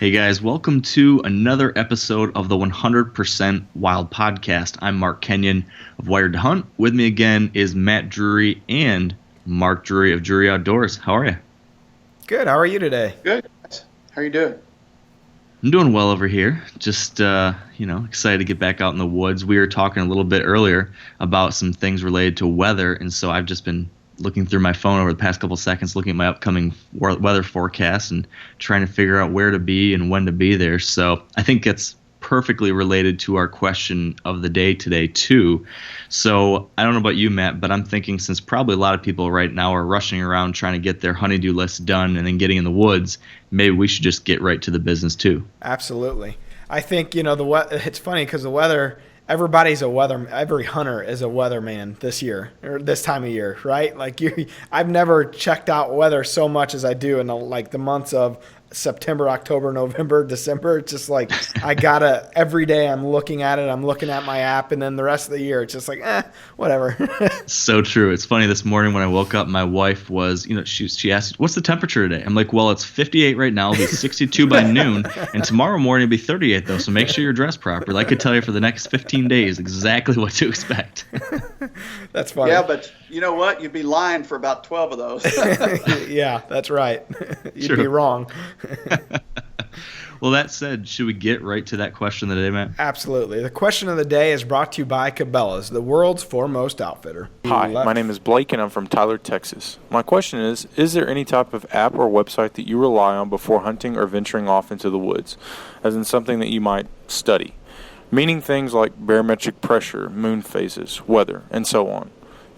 Hey guys, welcome to another episode of the 100% Wild Podcast. I'm Mark Kenyon of Wired to Hunt. With me again is Matt Drury and Mark Drury of Drury Outdoors. How are you? Good. How are you today? Good. How are you doing? I'm doing well over here. Just, excited to get back out in the woods. We were talking a little bit earlier about some things related to weather, and so I've just been looking through my phone over the past couple seconds, looking at my upcoming weather forecast and trying to figure out where to be and when to be there. So I think it's perfectly related to our question of the day today, too. So I don't know about you, Matt, but I'm thinking since probably a lot of people right now are rushing around trying to get their honeydew list done and then getting in the woods, maybe we should just get right to the business, too. Absolutely. I think, it's funny because the weather – every hunter is a weatherman this year or this time of year, right? I've never checked out weather so much as I do in the months of September, October, November, December. It's just like every day I'm looking at it, I'm looking at my app, and then the rest of the year it's just whatever. So true. It's funny, this morning when I woke up, my wife was, she asked, what's the temperature today? I'm like, well, it's 58 right now. It'll be 62 by noon, and tomorrow morning it'll be 38 though, so make sure you're dressed properly. I could tell you for the next 15 days exactly what to expect. That's funny. Yeah, but you know what? You'd be lying for about 12 of those. Yeah, that's right. You'd True. be wrong. Well, that said, should we get right to that question of the day, Matt? Absolutely. The question of the day is brought to you by Cabela's, the world's foremost outfitter. Hi, my name is Blake, and I'm from Tyler, Texas. My question is there any type of app or website that you rely on before hunting or venturing off into the woods, as in something that you might study? Meaning things like barometric pressure, moon phases, weather, and so on.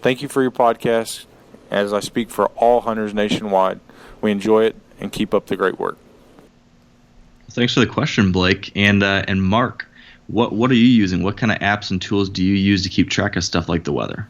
Thank you for your podcast. As I speak for all hunters nationwide, we enjoy it and keep up the great work. Thanks for the question, Blake. And Mark, what are you using? What kind of apps and tools do you use to keep track of stuff like the weather?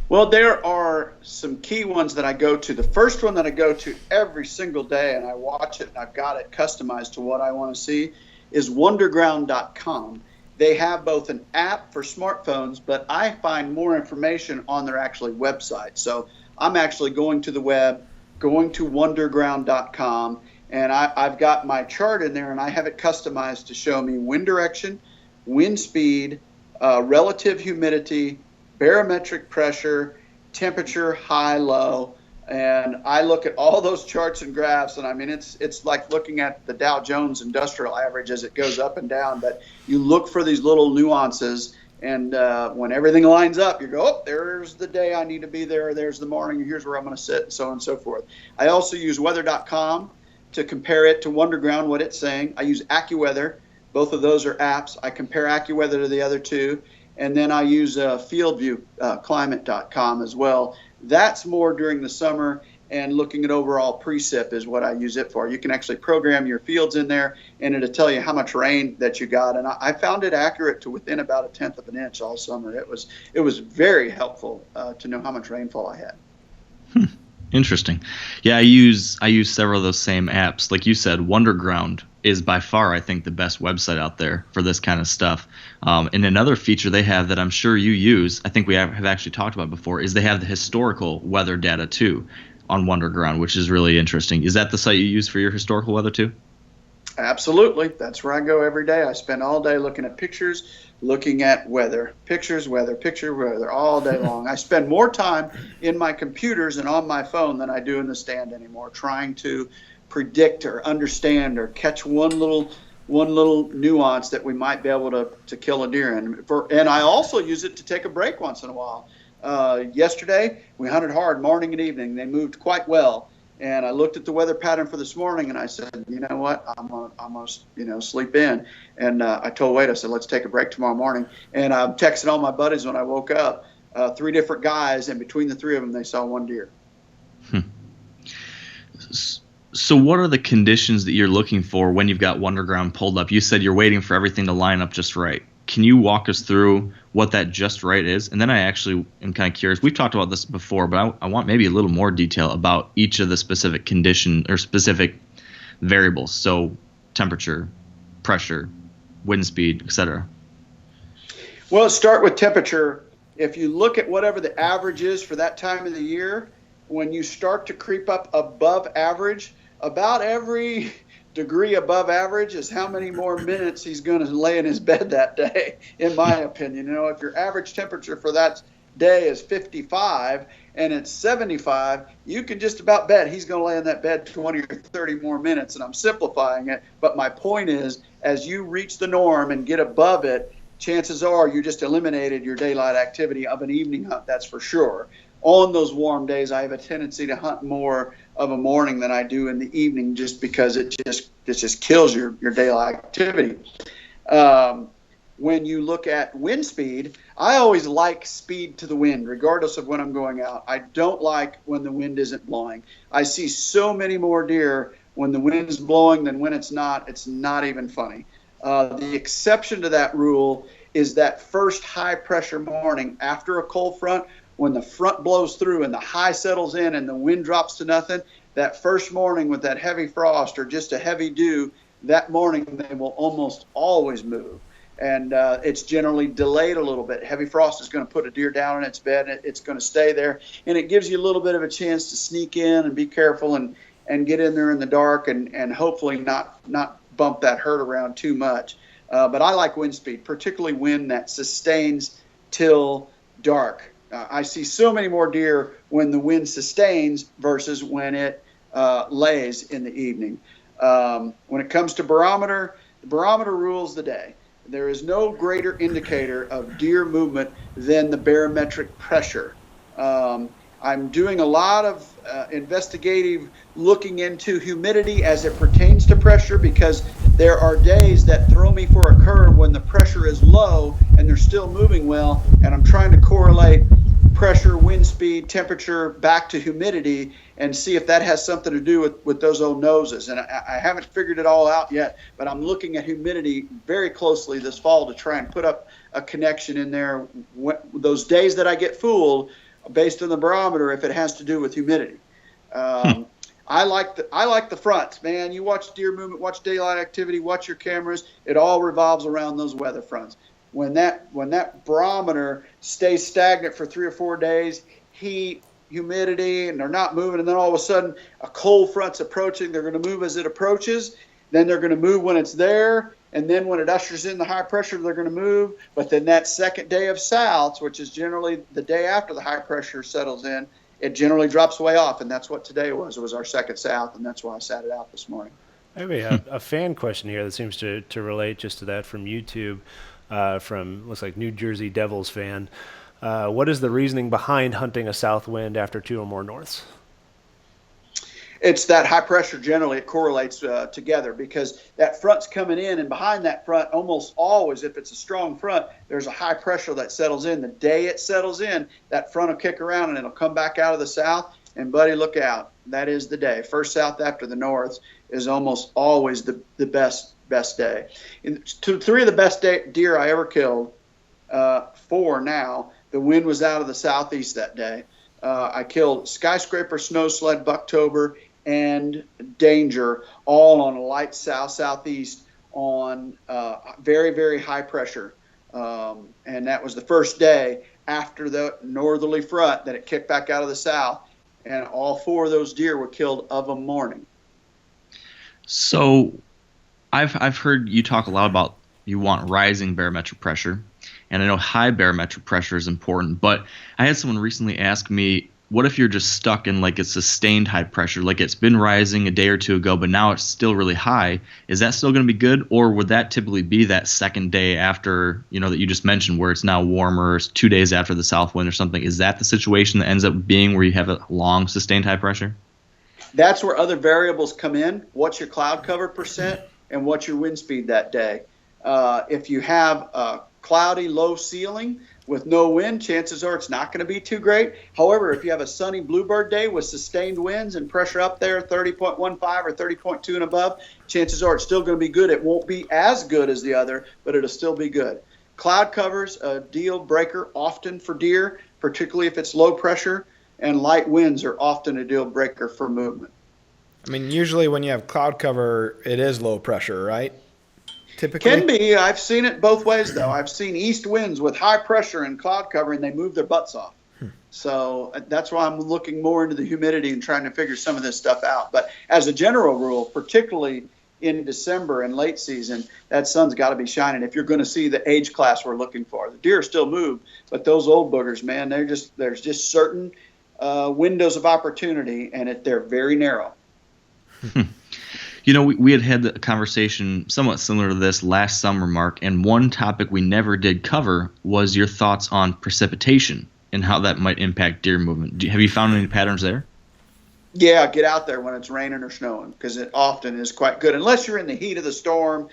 Well, there are some key ones that I go to. The first one that I go to every single day, and I watch it, and I've got it customized to what I want to see, is wonderground.com. They have both an app for smartphones, but I find more information on their actually website. So I'm actually going to the web, going to wonderground.com, and I've got my chart in there, and I have it customized to show me wind direction, wind speed, relative humidity, barometric pressure, temperature, high, low. And I look at all those charts and graphs, and I mean, it's like looking at the Dow Jones Industrial Average as it goes up and down. But you look for these little nuances, and when everything lines up, you go, oh, there's the day I need to be there. There's the morning. Here's where I'm going to sit, and so on and so forth. I also use weather.com to compare it to Wonderground, what it's saying. I use AccuWeather. Both of those are apps. I compare AccuWeather to the other two. And then I use FieldView, climate.com as well. That's more during the summer, and looking at overall precip is what I use it for. You can actually program your fields in there, and it'll tell you how much rain that you got. And I found it accurate to within about a tenth of an inch all summer. It was very helpful to know how much rainfall I had. Interesting. Yeah, I use several of those same apps. Like you said, Wonderground is by far, I think, the best website out there for this kind of stuff. And another feature they have that I'm sure you use, I think we have actually talked about before, is they have the historical weather data too on Wonderground, which is really interesting. Is that the site you use for your historical weather too? Absolutely. That's where I go every day. I spend all day looking at pictures, looking at weather, pictures, weather, all day long. I spend more time in my computers and on my phone than I do in the stand anymore, trying to predict or understand or catch one little nuance that we might be able to kill a deer in. And I also use it to take a break once in a while. Yesterday, we hunted hard morning and evening. They moved quite well. And I looked at the weather pattern for this morning, and I said, you know what, I'm gonna sleep in. And I told Wade, I said, let's take a break tomorrow morning. And I'm texting all my buddies when I woke up, 3 different guys, and between the 3 of them, they saw 1 deer. So what are the conditions that you're looking for when you've got Wonderground pulled up? You said you're waiting for everything to line up just right. Can you walk us through what that just right is? And then I actually am kind of curious. We've talked about this before, but I want maybe a little more detail about each of the specific condition or specific variables. So temperature, pressure, wind speed, etc. Well, let's start with temperature. If you look at whatever the average is for that time of the year, when you start to creep up above average, about every degree above average is how many more minutes he's going to lay in his bed that day, in my opinion. If your average temperature for that day is 55 and it's 75, you can just about bet he's going to lay in that bed 20 or 30 more minutes. And I'm simplifying it. But my point is, as you reach the norm and get above it, chances are you just eliminated your daylight activity of an evening hunt, that's for sure. On those warm days, I have a tendency to hunt more of a morning than I do in the evening, just because it just kills your daylight activity. When you look at wind speed, I always like speed to the wind, regardless of when I'm going out. I don't like when the wind isn't blowing. I see so many more deer when the wind's blowing than when it's not. It's not even funny. The exception to that rule is that first high pressure morning after a cold front, when the front blows through and the high settles in and the wind drops to nothing. That first morning with that heavy frost or just a heavy dew, that morning they will almost always move. And it's generally delayed a little bit. Heavy frost is going to put a deer down in its bed, and it's going to stay there. And it gives you a little bit of a chance to sneak in and be careful and get in there in the dark and hopefully not bump that herd around too much. But I like wind speed, particularly wind that sustains till dark. I see so many more deer when the wind sustains versus when it lays in the evening. When it comes to barometer, the barometer rules the day. There is no greater indicator of deer movement than the barometric pressure. I'm doing a lot of investigative looking into humidity as it pertains to pressure, because there are days that throw me for a curve when the pressure is low and they're still moving well, and I'm trying to correlate pressure, wind speed, temperature back to humidity and see if that has something to do with those old noses. And I haven't figured it all out yet, but I'm looking at humidity very closely this fall to try and put up a connection in there. Those days that I get fooled based on the barometer, if it has to do with humidity. I like the fronts, man. You watch deer movement, watch daylight activity, watch your cameras. It all revolves around those weather fronts. When that barometer stays stagnant for 3 or 4 days, heat, humidity, and they're not moving, and then all of a sudden a cold front's approaching, they're going to move as it approaches, then they're going to move when it's there, and then when it ushers in the high pressure, they're going to move. But then that second day of souths, which is generally the day after the high pressure settles in, it generally drops way off, and that's what today was. It was our second south, and that's why I sat it out this morning. Maybe a fan question here that seems to relate just to that from YouTube, from looks like New Jersey Devils fan. What is the reasoning behind hunting a south wind after 2 or more norths? It's that high pressure. Generally, it correlates together, because that front's coming in, and behind that front, almost always, if it's a strong front, there's a high pressure that settles in. The day it settles in, that front will kick around and it'll come back out of the south. And buddy, look out! That is the day. First south after the north is almost always the best day. And 3 of the best deer I ever killed, 4 now. The wind was out of the southeast that day. I killed skyscraper, snow sled, bucktober, and danger, all on a light southeast on very, very high pressure. And that was the first day after the northerly front that it kicked back out of the south. And all 4 of those deer were killed of a morning. So I've heard you talk a lot about you want rising barometric pressure, and I know high barometric pressure is important, but I had someone recently ask me, what if you're just stuck in like a sustained high pressure, like it's been rising a day or two ago, but now it's still really high? Is that still going to be good, or would that typically be that second day after, that you just mentioned, where it's now warmer, 2 days after the south wind or something? Is that the situation that ends up being where you have a long sustained high pressure? That's where other variables come in. What's your cloud cover percent and what's your wind speed that day? If you have a cloudy, low ceiling with no wind, chances are it's not going to be too great. However, if you have a sunny bluebird day with sustained winds and pressure up there, 30.15 or 30.2 and above, chances are it's still going to be good. It won't be as good as the other, but it'll still be good. Cloud cover's a deal breaker often for deer, particularly if it's low pressure, and light winds are often a deal breaker for movement. I mean, usually when you have cloud cover, it is low pressure, right? Typically. Can be. I've seen it both ways, though. I've seen east winds with high pressure and cloud cover, and they move their butts off. So that's why I'm looking more into the humidity and trying to figure some of this stuff out. But as a general rule, particularly in December and late season, that sun's got to be shining if you're going to see the age class we're looking for. The deer still move, but those old boogers, man, there's just certain windows of opportunity, and they're very narrow. You know, we had a conversation somewhat similar to this last summer, Mark, and one topic we never did cover was your thoughts on precipitation and how that might impact deer movement. Have you found any patterns there? Yeah, get out there when it's raining or snowing, because it often is quite good. Unless you're in the heat of the storm,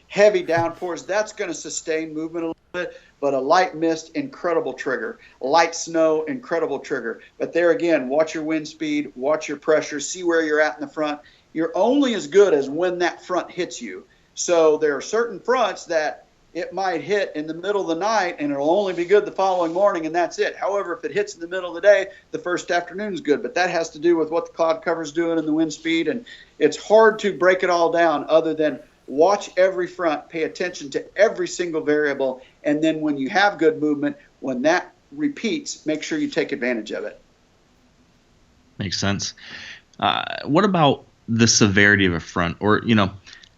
heavy downpours, that's going to sustain movement a little bit. But a light mist, incredible trigger. Light snow, incredible trigger. But there again, watch your wind speed, watch your pressure, see where you're at in the front. You're only as good as when that front hits you. So there are certain fronts that it might hit in the middle of the night and it'll only be good the following morning, and that's it. However, if it hits in the middle of the day, the first afternoon's good. But that has to do with what the cloud cover's doing and the wind speed, and it's hard to break it all down other than watch every front, pay attention to every single variable, and then when you have good movement, when that repeats, make sure you take advantage of it. Makes sense. What about the severity of a front? Or,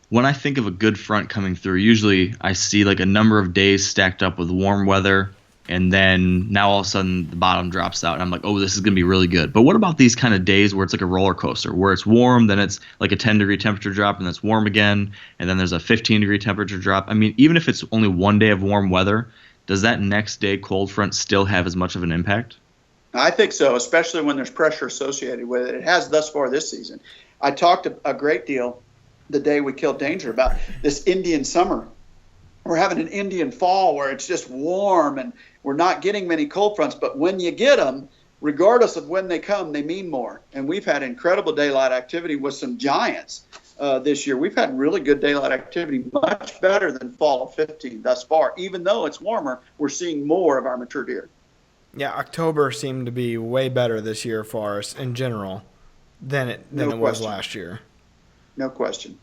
when I think of a good front coming through, usually I see like a number of days stacked up with warm weather, and then now all of a sudden the bottom drops out, and I'm like, oh, this is going to be really good. But what about these kind of days where it's like a roller coaster, where it's warm, then it's like a 10-degree temperature drop, and then it's warm again, and then there's a 15-degree temperature drop? I mean, even if it's only one day of warm weather, does that next day cold front still have as much of an impact? I think so, especially when there's pressure associated with it. It has thus far this season. I talked a great deal the day we killed Danger about this Indian summer. We're having an Indian fall where it's just warm and we're not getting many cold fronts. But when you get them, regardless of when they come, they mean more. And we've had incredible daylight activity with some giants this year. We've had really good daylight activity, much better than fall of 15 thus far. Even though it's warmer, we're seeing more of our mature deer. Yeah, October seemed to be way better this year for us in general than it was last year. No question.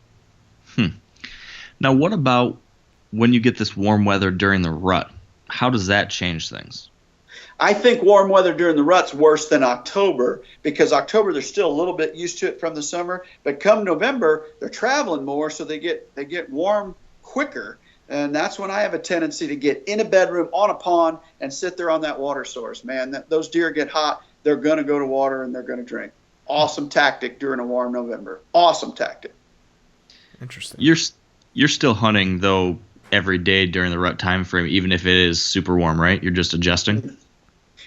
Now, what about when you get this warm weather during the rut? How does that change things? I think warm weather during the rut's worse than October, because October they're still a little bit used to it from the summer, but come November they're traveling more, so they get warm quicker, and that's when I have a tendency to get in a bedroom on a pond and sit there on that water source. Man, those deer get hot, they're going to go to water and they're going to drink. Awesome tactic during a warm November. Awesome tactic. Interesting. You're still hunting though every day during the rut time frame, even if it is super warm, right? You're just adjusting.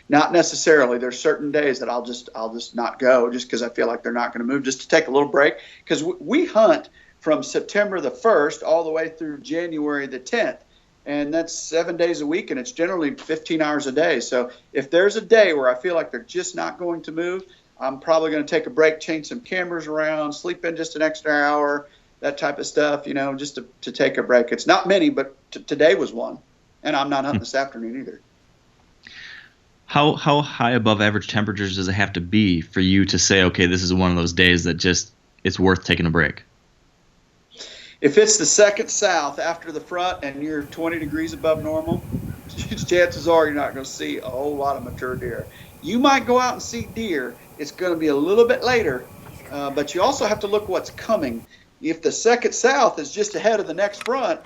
Not necessarily. There's certain days that I'll just not go, just because I feel like they're not going to move, just to take a little break. Because we hunt from September the 1st all the way through January the 10th, and that's 7 days a week, and it's generally 15 hours a day. So if there's a day where I feel like they're just not going to move, I'm probably going to take a break, change some cameras around, sleep in just an extra hour, that type of stuff, just to take a break. It's not many, but today was one. And I'm not hunting this afternoon either. How high above average temperatures does it have to be for you to say, okay, this is one of those days that just it's worth taking a break? If it's the second south after the front and you're 20 degrees above normal, chances are you're not going to see a whole lot of mature deer. You might go out and see deer. It's going to be a little bit later, but you also have to look what's coming. If the second south is just ahead of the next front,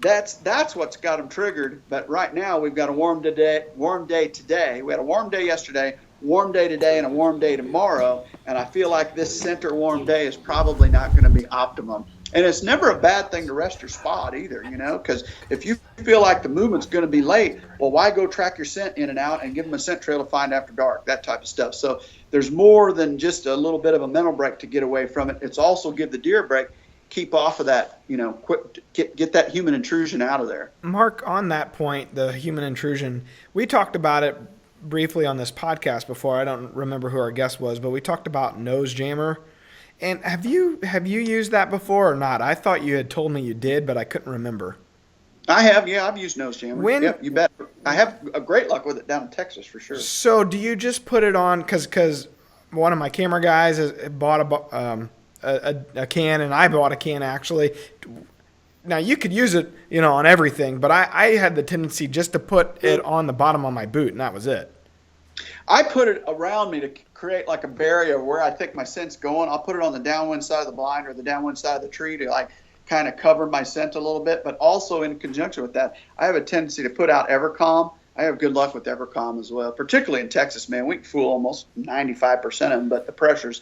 that's what's got them triggered. But right now we've got a warm day today. We had a warm day yesterday, warm day today, and a warm day tomorrow. And I feel like this center warm day is probably not going to be optimum. And it's never a bad thing to rest your spot either, because if you feel like the movement's going to be late, well, why go track your scent in and out and give them a scent trail to find after dark, that type of stuff. So there's more than just a little bit of a mental break to get away from it. It's also give the deer a break, keep off of that, get that human intrusion out of there. Mark, on that point, the human intrusion, we talked about it briefly on this podcast before. I don't remember who our guest was, but we talked about nose jammer. And have you used that before or not? I thought you had told me you did, but I couldn't remember. I have, yeah. I've used nose jammer. Yep, you bet. I have a great luck with it down in Texas for sure. So do you just put it on because one of my camera guys bought a can, and I bought a can actually. Now you could use it, on everything, but I had the tendency just to put it on the bottom of my boot, and that was it. I put it around me to create like a barrier where I think my scent's going. I'll put it on the downwind side of the blind or the downwind side of the tree to like kind of cover my scent a little bit. But also in conjunction with that, I have a tendency to put out Evercalm. I have good luck with Evercalm as well, particularly in Texas, man. We can fool almost 95% of them, but the pressure's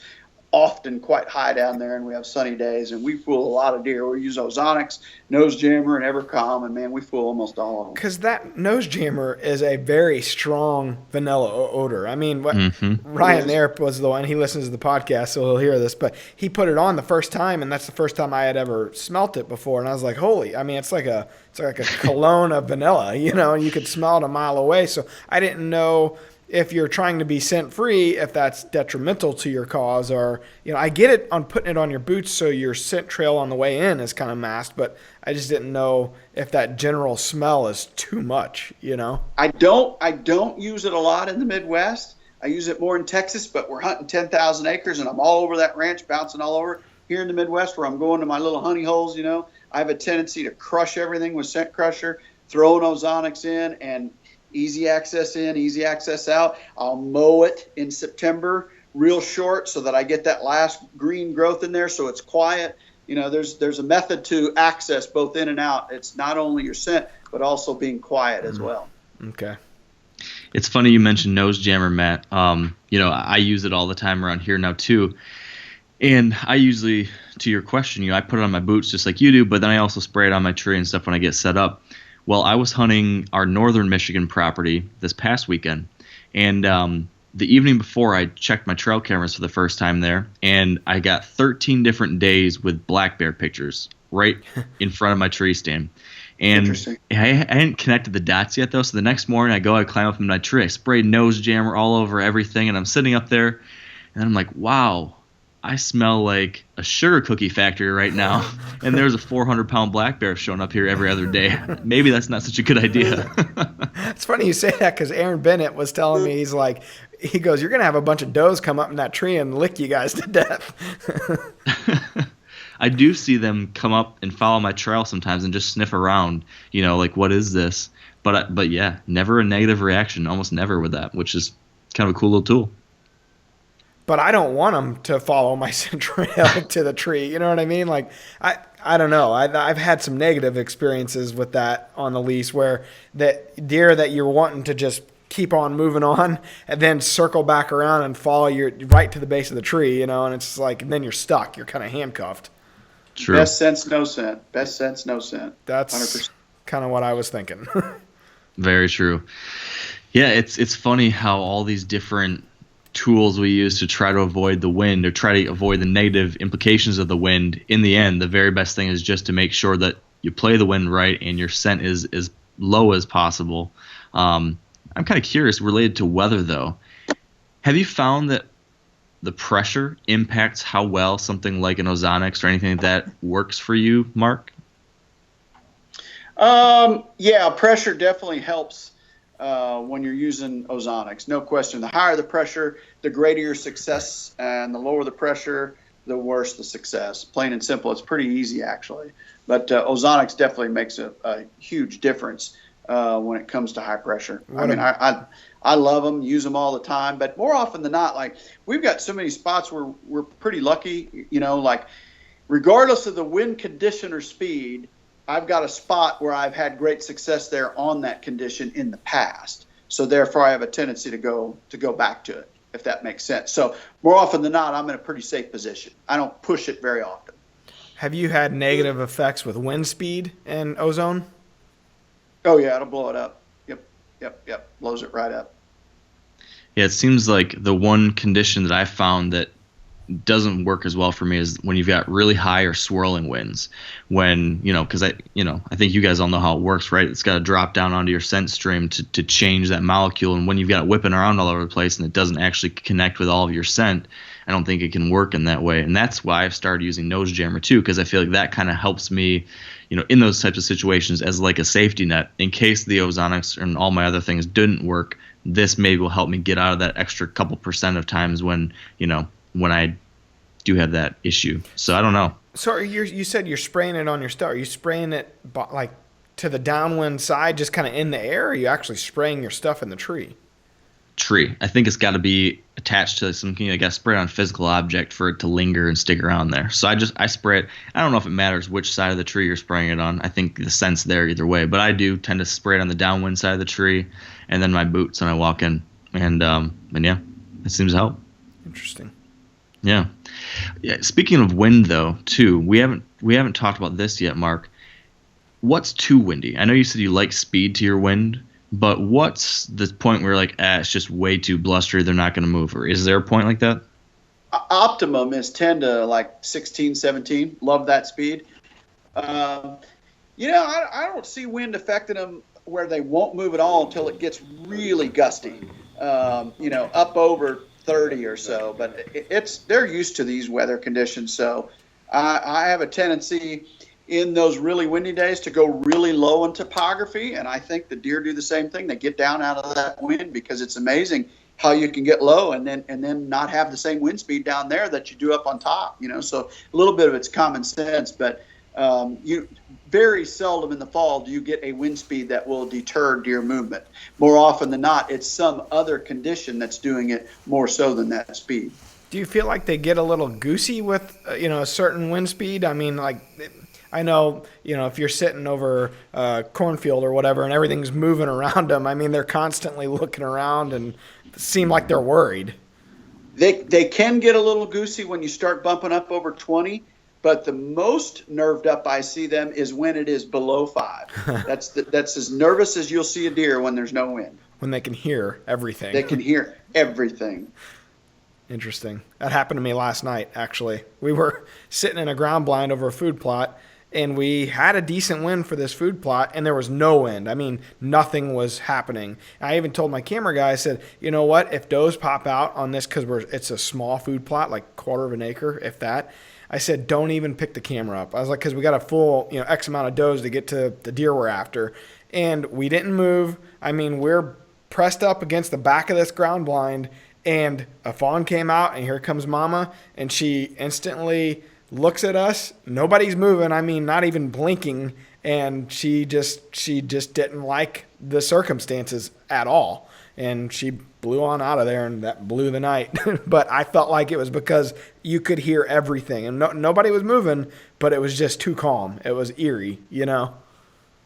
often quite high down there, and we have sunny days, and we fool a lot of deer. We use Ozonics, Nose Jammer, and Evercalm, and man, we fool almost all of them. Because that nose jammer is a very strong vanilla odor. I mean, what Ryan there was the one, he listens to the podcast, so he'll hear this, but he put it on the first time, and that's the first time I had ever smelt it before, and I was like, holy, I mean, it's like a cologne of vanilla, you know, and you could smell it a mile away. So I didn't know if you're trying to be scent free, if that's detrimental to your cause, or, you know, I get it on putting it on your boots so your scent trail on the way in is kind of masked, but I just didn't know if that general smell is too much, you know? I don't use it a lot in the Midwest. I use it more in Texas, but we're hunting 10,000 acres and I'm all over that ranch, bouncing all over. Here in the Midwest where I'm going to my little honey holes, you know, I have a tendency to crush everything with Scent Crusher, throw an Ozonics in, and easy access in, easy access out. I'll mow it in September real short so that I get that last green growth in there so it's quiet. You know, there's a method to access both in and out. It's not only your scent, but also being quiet as well. Okay. It's funny you mentioned Nose Jammer, Matt. You know, I use it all the time around here now too. And I usually, to your question, you know, I put it on my boots just like you do, but then I also spray it on my tree and stuff when I get set up. Well, I was hunting our northern Michigan property this past weekend, and the evening before I checked my trail cameras for the first time there, and I got 13 different days with black bear pictures right in front of my tree stand. And I hadn't connected the dots yet, though, so the next morning I climb up in my tree, I sprayed Nose Jammer all over everything, and I'm sitting up there, and I'm like, wow, I smell like a sugar cookie factory right now, and there's a 400-pound black bear showing up here every other day. Maybe that's not such a good idea. It's funny you say that because Aaron Bennett was telling me, he goes, you're going to have a bunch of does come up in that tree and lick you guys to death. I do see them come up and follow my trail sometimes and just sniff around, you know, like, what is this? But yeah, never a negative reaction, almost never with that, which is kind of a cool little tool. But I don't want them to follow my scent trail to the tree. You know what I mean? Like, I don't know. I've had some negative experiences with that on the lease where that deer that you're wanting to just keep on moving on and then circle back around and follow you right to the base of the tree, you know, and it's like, and then you're stuck. You're kind of handcuffed. True. Best sense, no scent. Best sense, no scent. That's 100%. kind of what I was thinking. Very true. Yeah, it's funny how all these different tools we use to try to avoid the wind or try to avoid the negative implications of the wind, in the end, the very best thing is just to make sure that you play the wind right and your scent is as low as possible. I'm kind of curious, related to weather, though. Have you found that the pressure impacts how well something like an Ozonics or anything like that works for you, Mark? Yeah, pressure definitely helps when you're using Ozonics. No question. The higher the pressure, the greater your success, and the lower the pressure, the worse the success. Plain and simple. It's pretty easy, actually. But Ozonics definitely makes a huge difference when it comes to high pressure. I love them, use them all the time. But more often than not, like, we've got so many spots where we're pretty lucky, you know, like, regardless of the wind condition or speed, I've got a spot where I've had great success there on that condition in the past. So therefore I have a tendency to go back to it, if that makes sense. So more often than not, I'm in a pretty safe position. I don't push it very often. Have you had negative effects with wind speed and ozone? Oh yeah, it'll blow it up. Yep. Blows it right up. Yeah, it seems like the one condition that I found that doesn't work as well for me is when you've got really high or swirling winds. When, you know, because I think you guys all know how it works, right? It's got to drop down onto your scent stream to change that molecule. And when you've got it whipping around all over the place and it doesn't actually connect with all of your scent, I don't think it can work in that way. And that's why I've started using Nose Jammer too, because I feel like that kind of helps me, you know, in those types of situations as like a safety net in case the Ozonics and all my other things didn't work. This maybe will help me get out of that extra couple % of times when I do have that issue. So I don't know. So you said you're spraying it on your stuff. Are you spraying it like to the downwind side, just kind of in the air, or are you actually spraying your stuff in the tree? tree. I think it's got to be attached to some, I guess, spray on physical object for it to linger and stick around there. So I spray it. I don't know if it matters which side of the tree you're spraying it on. I think the scent's there either way, but I do tend to spray it on the downwind side of the tree, and then my boots when I walk in, and yeah, it seems to help. Interesting. Yeah. Yeah. Speaking of wind, though, too, we haven't talked about this yet, Mark. What's too windy? I know you said you like speed to your wind. But what's the point where like, it's just way too blustery, they're not going to move? Or is there a point like that? Optimum is 10 to like 16, 17. Love that speed. I don't see wind affecting them where they won't move at all until it gets really gusty, up over 30 or so. But they're used to these weather conditions. So I have a tendency in those really windy days to go really low in topography, and I think the deer do the same thing. They get down out of that wind because it's amazing how you can get low and then not have the same wind speed down there that you do up on top. So a little bit of it's common sense, but you very seldom in the fall do you get a wind speed that will deter deer movement. More often than not, it's some other condition that's doing it more so than that speed. Do you feel like they get a little goosey with a certain wind speed? I mean, like, I know, if you're sitting over a cornfield or whatever and everything's moving around them, I mean, they're constantly looking around and seem like they're worried. They can get a little goosey when you start bumping up over 20, but the most nerved up I see them is when it is below 5. That's as nervous as you'll see a deer when there's no wind. When they can hear everything. They can hear everything. Interesting. That happened to me last night, actually. We were sitting in a ground blind over a food plot, and we had a decent wind for this food plot, and there was no wind. I mean, nothing was happening. I even told my camera guy, I said, you know what, if does pop out on this, because it's a small food plot, like quarter of an acre, if that, I said, don't even pick the camera up. I was like, because we got a full, X amount of does to get to the deer we're after. And we didn't move. I mean, we're pressed up against the back of this ground blind, and a fawn came out, and here comes Mama, and she instantly looks at us. Nobody's moving. I mean, not even blinking. And she just didn't like the circumstances at all. And she blew on out of there, and that blew the night. But I felt like it was because you could hear everything. And nobody was moving, but it was just too calm. It was eerie,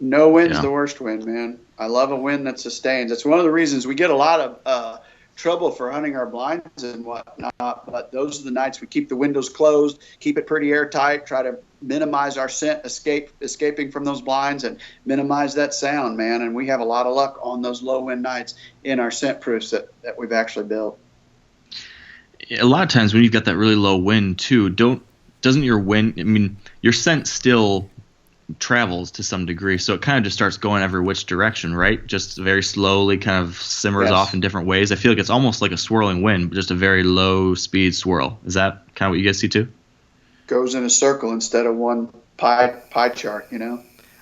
No wind's the worst wind, man. I love a wind that sustains. It's one of the reasons we get a lot of trouble for hunting our blinds and whatnot, but those are the nights we keep the windows closed, keep it pretty airtight, try to minimize our scent escaping from those blinds and minimize that sound, man. And we have a lot of luck on those low wind nights in our scent proofs that we've actually built. A lot of times when you've got that really low wind too, doesn't your wind, I mean, your scent still travels to some degree, so it kind of just starts going every which direction, right? Just very slowly kind of simmers off in different ways. I feel like it's almost like a swirling wind, but just a very low speed swirl. Is that kind of what you guys see too? Goes in a circle instead of one pie chart,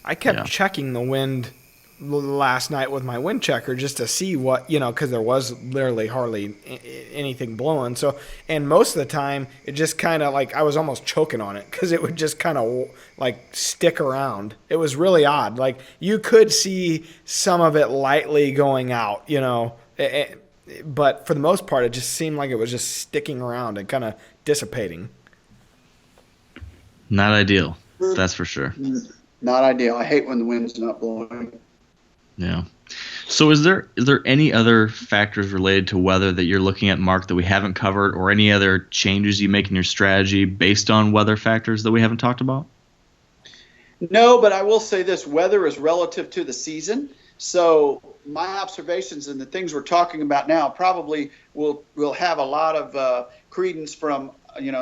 I kept checking the wind last night with my wind checker just to see what, because there was literally hardly anything blowing. So, and most of the time it just kind of like I was almost choking on it because it would just kind of like stick around. It was really odd. Like you could see some of it lightly going out, but for the most part, it just seemed like it was just sticking around and kind of dissipating. Not ideal. That's for sure. Not ideal. I hate when the wind's not blowing. Yeah. So is there any other factors related to weather that you're looking at, Mark, that we haven't covered, or any other changes you make in your strategy based on weather factors that we haven't talked about? No, but I will say this: weather is relative to the season. So my observations and the things we're talking about now probably will have a lot of credence from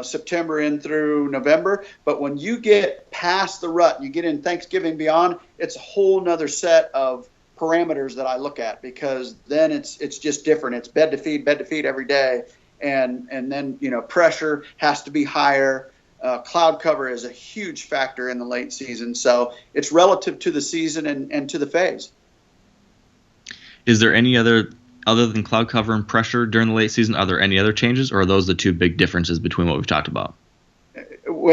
September in through November. But when you get past the rut, you get in Thanksgiving beyond, it's a whole nother set of parameters that I look at, because then it's just different. It's bed to feed every day, and then pressure has to be higher. Cloud cover is a huge factor in the late season, so it's relative to the season and to the phase. Is there any other than cloud cover and pressure during the late season? Are there any other changes, or are those the two big differences between what we've talked about?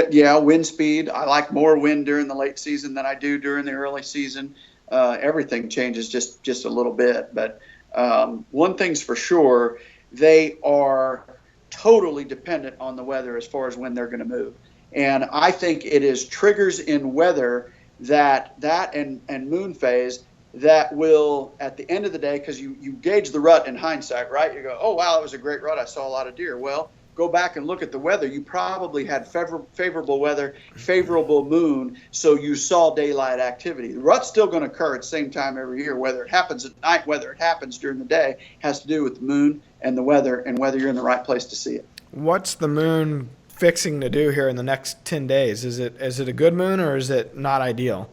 Yeah, wind speed. I like more wind during the late season than I do during the early season. Everything changes just a little bit, but one thing's for sure, they are totally dependent on the weather as far as when they're going to move. And I think it is triggers in weather that and moon phase that will, at the end of the day, because you gauge the rut in hindsight, right? You go, oh, wow, it was a great rut. I saw a lot of deer. Well, go back and look at the weather. You probably had favorable weather, favorable moon, so you saw daylight activity. The rut's still going to occur at the same time every year. Whether it happens at night, whether it happens during the day, has to do with the moon and the weather and whether you're in the right place to see it. What's the moon fixing to do here in the next 10 days? Is it a good moon or is it not ideal?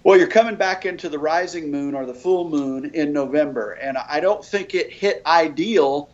Well, you're coming back into the rising moon or the full moon in November, and I don't think it hit ideal.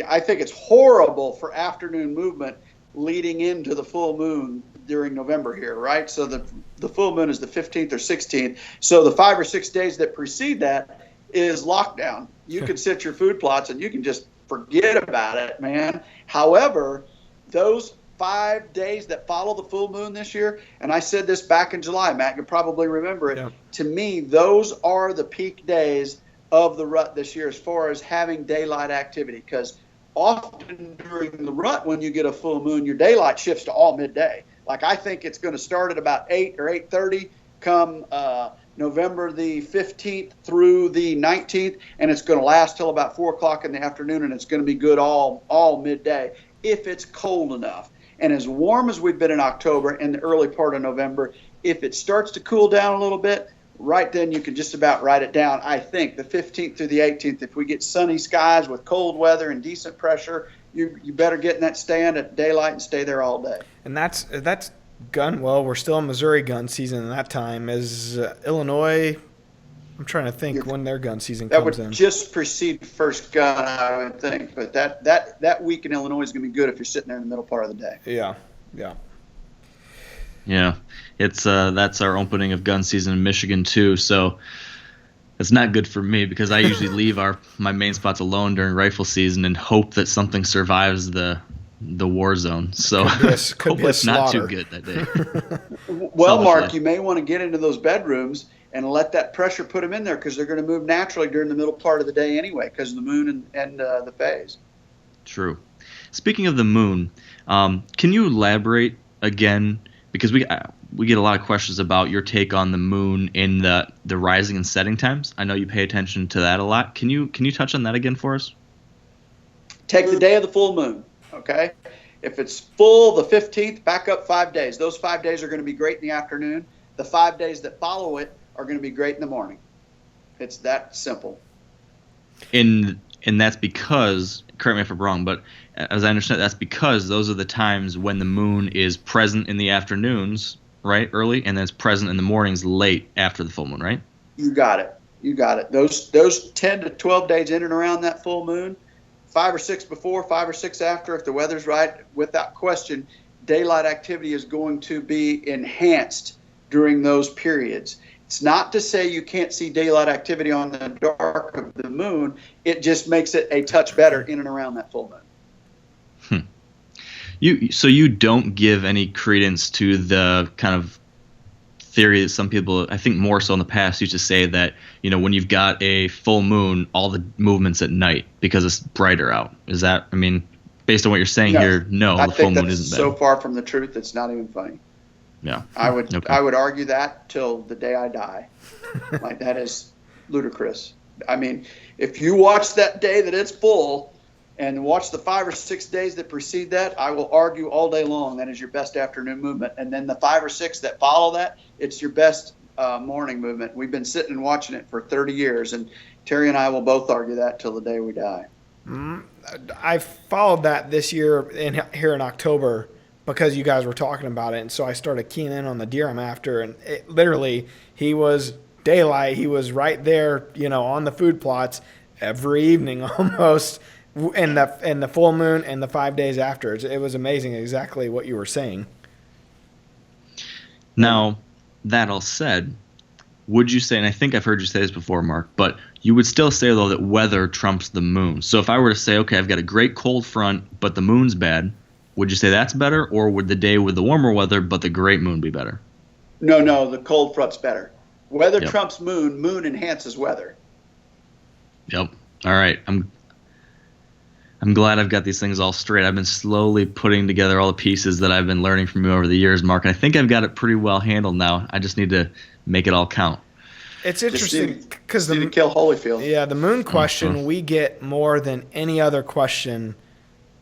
I think it's horrible for afternoon movement leading into the full moon during November here, right? So the full moon is the 15th or 16th. So the 5 or 6 days that precede that is lockdown. You can set your food plots and you can just forget about it, man. However, those 5 days that follow the full moon this year, and I said this back in July, Matt, you probably remember it. Yeah. To me, those are the peak days of the rut this year as far as having daylight activity, because often during the rut when you get a full moon, your daylight shifts to all midday. Like I think it's going to start at about 8 or 8:30 come November the 15th through the 19th, and it's going to last till about 4 o'clock in the afternoon, and it's going to be good all midday if it's cold enough. And as warm as we've been in October and the early part of November, if it starts to cool down a little bit, right then you can just about write it down. I think the 15th through the 18th, if we get sunny skies with cold weather and decent pressure, you better get in that stand at daylight and stay there all day. And that's gun. Well, we're still in Missouri gun season at that time. Is Illinois? I'm trying to think when their gun season comes in. That would just precede first gun, I would think. But that week in Illinois is going to be good if you're sitting there in the middle part of the day. Yeah. It's that's our opening of gun season in Michigan too. So it's not good for me because I usually leave my main spots alone during rifle season and hope that something survives the war zone. So hope it's not too good that day. Well, Mark, you may want to get into those bedrooms and let that pressure put them in there because they're going to move naturally during the middle part of the day anyway because of the moon and the phase. True. Speaking of the moon, can you elaborate again? Because we get a lot of questions about your take on the moon in the rising and setting times. I know you pay attention to that a lot. Can you touch on that again for us? Take the day of the full moon, okay? If it's full, the 15th, back up 5 days. Those 5 days are going to be great in the afternoon. The 5 days that follow it are going to be great in the morning. It's that simple. And that's because, correct me if I'm wrong, but as I understand, that's because those are the times when the moon is present in the afternoons, right, early, and then it's present in the mornings late after the full moon, right? You got it. Those 10 to 12 days in and around that full moon, 5 or 6 before, 5 or 6 after, if the weather's right, without question, daylight activity is going to be enhanced during those periods. It's not to say you can't see daylight activity on the dark of the moon. It just makes it a touch better in and around that full moon. So you don't give any credence to the kind of theory that some people, I think more so in the past, used to say that, when you've got a full moon, all the movement's at night because it's brighter out. Is that, based on what you're saying here, no, the full moon isn't bad. So far from the truth, it's not even funny. Yeah. I would argue that till the day I die. Like, that is ludicrous. If you watch that day that it's full and watch the 5 or 6 days that precede that, I will argue all day long that is your best afternoon movement. And then the 5 or 6 that follow that, it's your best morning movement. We've been sitting and watching it for 30 years, and Terry and I will both argue that till the day we die. I followed that this year here in October because you guys were talking about it, and so I started keying in on the deer I'm after, and literally he was daylight. He was right there, on the food plots every evening almost, and the full moon and the 5 days after. It was amazing, exactly what you were saying. Now, that all said, would you say, and I think I've heard you say this before, Mark, but you would still say, though, that weather trumps the moon. So if I were to say, okay, I've got a great cold front, but the moon's bad, would you say that's better, or would the day with the warmer weather but the great moon be better? No, the cold front's better. Weather trumps moon. Moon enhances weather. Yep. All right. I'm glad I've got these things all straight. I've been slowly putting together all the pieces that I've been learning from you over the years, Mark. And I think I've got it pretty well handled now. I just need to make it all count. It's interesting because the kill Holyfield. Yeah, the moon question we get more than any other question.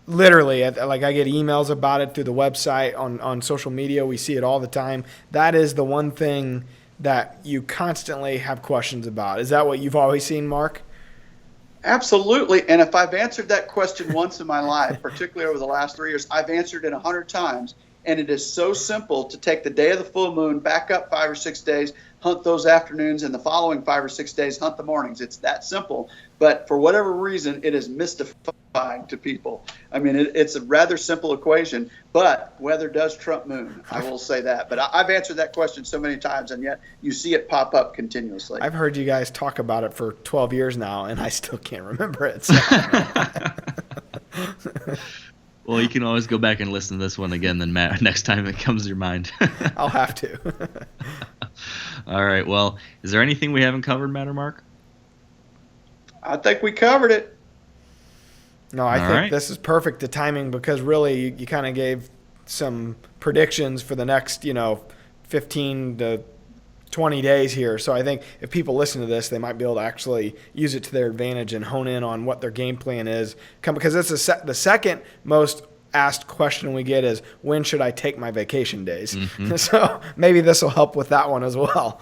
Literally, like I get emails about it through the website, on social media. We see it all the time. That is the one thing that you constantly have questions about. Is that what you've always seen, Mark? Absolutely. And if I've answered that question once in my life, particularly over the last 3 years, I've answered it 100 times. And it is so simple to take the day of the full moon, back up 5 or 6 days, hunt those afternoons, and the following 5 or 6 days, hunt the mornings. It's that simple. But for whatever reason, it is mystifying to people. I mean, it's a rather simple equation, but weather does trump moon. I will say that. But I've answered that question so many times, and yet you see it pop up continuously. I've heard you guys talk about it for 12 years now, and I still can't remember it. So. Well, you can always go back and listen to this one again then, Matt, next time it comes to your mind. I'll have to. All right. Well, is there anything we haven't covered, Matt or Mark? I think we covered it. No, I think this is perfect, the timing, because really you kind of gave some predictions for the next, 15 to 20 days here. So I think if people listen to this, they might be able to actually use it to their advantage and hone in on what their game plan is. Because it's the second most asked question we get is, when should I take my vacation days? Mm-hmm. So maybe this will help with that one as well.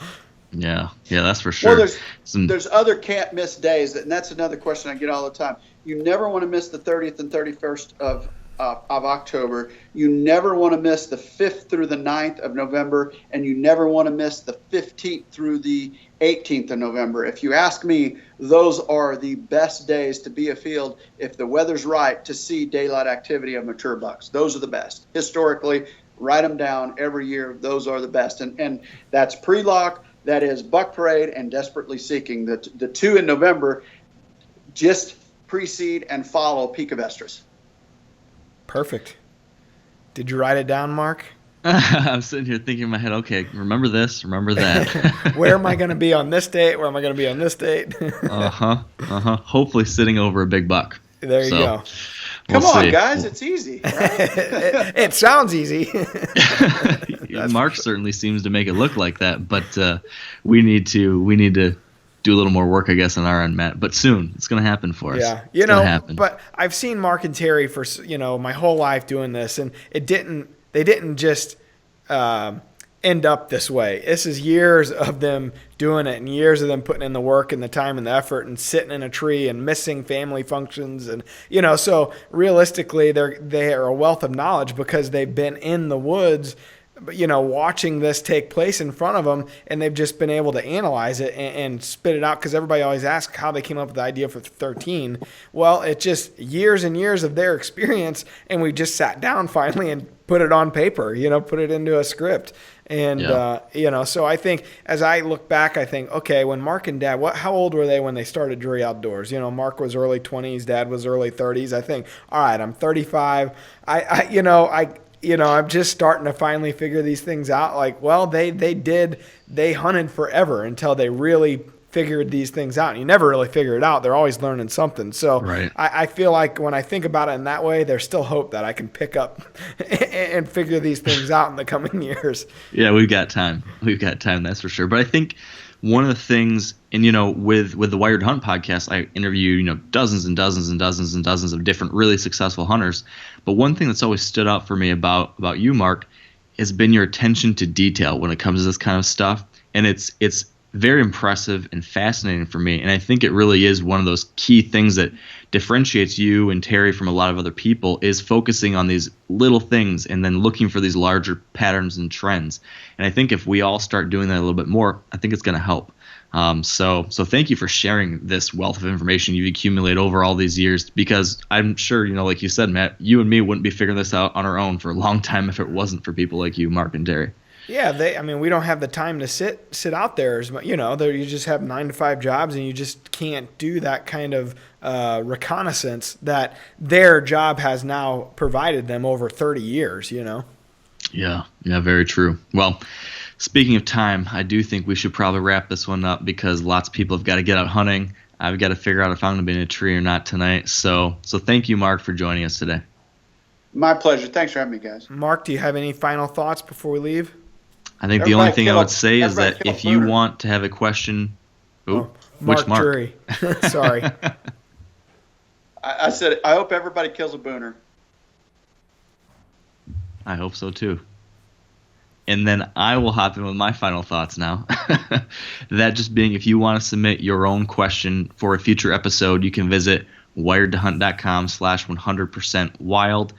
Yeah, that's for sure. Well, there's other can't miss days, and that's another question I get all the time. You never want to miss the 30th and 31st of October. You never want to miss the 5th through the 9th of November, and you never want to miss the 15th through the 18th of November. If you ask me, those are the best days to be afield if the weather's right to see daylight activity of mature bucks. Those are the best. Historically, write them down every year. Those are the best. And that's pre-lock, that is buck parade, and desperately seeking. The two in November just precede and follow peak of estrus. Perfect. Did you write it down, Mark? I'm sitting here thinking in my head, okay, remember this, remember that. Where am I going to be on this date? Where am I going to be on this date? Hopefully sitting over a big buck. There you go. Come on, guys. It's easy. Right? It sounds easy. Mark certainly seems to make it look like that, but we need to do a little more work, I guess, on our end, Matt. But soon, it's going to happen for us. Yeah, but I've seen Mark and Terry for my whole life doing this, and they didn't just end up this way. This is years of them doing it, and years of them putting in the work and the time and the effort, and sitting in a tree and missing family functions, and so realistically, they are a wealth of knowledge because they've been in the woods, watching this take place in front of them, and they've just been able to analyze it and spit it out, because everybody always asks how they came up with the idea for 13. Well, it's just years and years of their experience, and we just sat down finally and put it on paper, put it into a script. And, so I think as I look back, I think, okay, when Mark and Dad, how old were they when they started Drury Outdoors? Mark was early 20s, Dad was early 30s. I think, all right, I'm 35. I'm just starting to finally figure these things out. Like, well, they hunted forever until they really figured these things out. And you never really figure it out. They're always learning something. So right. I feel like when I think about it in that way, there's still hope that I can pick up and figure these things out in the coming years. Yeah, we've got time. That's for sure. But I think one of the things, and with the Wired Hunt podcast, I interview dozens and dozens and dozens and dozens of different really successful hunters. But one thing that's always stood out for me about you, Mark, has been your attention to detail when it comes to this kind of stuff. And it's very impressive and fascinating for me. And I think it really is one of those key things that differentiates you and Terry from a lot of other people, is focusing on these little things and then looking for these larger patterns and trends. And I think if we all start doing that a little bit more, I think it's going to help. So thank you for sharing this wealth of information you've accumulated over all these years, because I'm sure, like you said, Matt, you and me wouldn't be figuring this out on our own for a long time if it wasn't for people like you, Mark and Terry. Yeah, we don't have the time to sit out there as much. You just have 9 to 5 jobs, and you just can't do that kind of reconnaissance that their job has now provided them over 30 years. Yeah, very true. Well, speaking of time, I do think we should probably wrap this one up, because lots of people have got to get out hunting. I've got to figure out if I'm going to be in a tree or not tonight. So thank you, Mark, for joining us today. My pleasure. Thanks for having me, guys. Mark, do you have any final thoughts before we leave? I think the only thing I would say is that if you want to have a question, which Mark? Drury. Sorry. I said I hope everybody kills a booner. I hope so too. And then I will hop in with my final thoughts now. That just being, if you want to submit your own question for a future episode, you can visit wiredtohunt.com/100%wild.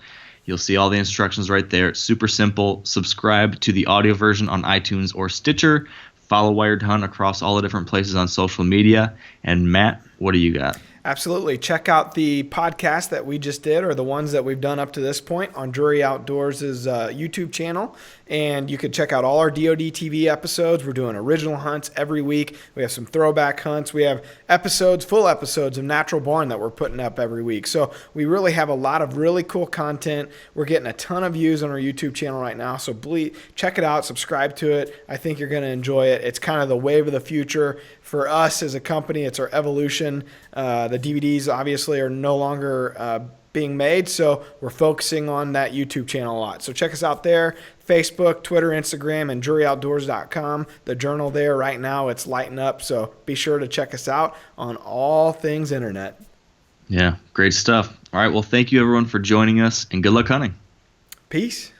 You'll see all the instructions right there. It's super simple. Subscribe to the audio version on iTunes or Stitcher. Follow Wired to Hunt across all the different places on social media. And Matt, what do you got? Absolutely. Check out the podcast that we just did, or the ones that we've done up to this point, on Drury Outdoors' YouTube channel. And you can check out all our DoD TV episodes. We're doing original hunts every week. We have some throwback hunts. We have full episodes of Natural Born that we're putting up every week. So we really have a lot of really cool content. We're getting a ton of views on our YouTube channel right now. So please check it out, subscribe to it. I think you're going to enjoy it. It's kind of the wave of the future for us as a company. It's our evolution. The DVDs obviously are no longer being made, so we're focusing on that YouTube channel a lot. So check us out there, Facebook, Twitter, Instagram, and DruryOutdoors.com. The journal there right now, it's lighting up, so be sure to check us out on all things internet. Yeah, great stuff. All right, well, thank you everyone for joining us, and good luck hunting. Peace.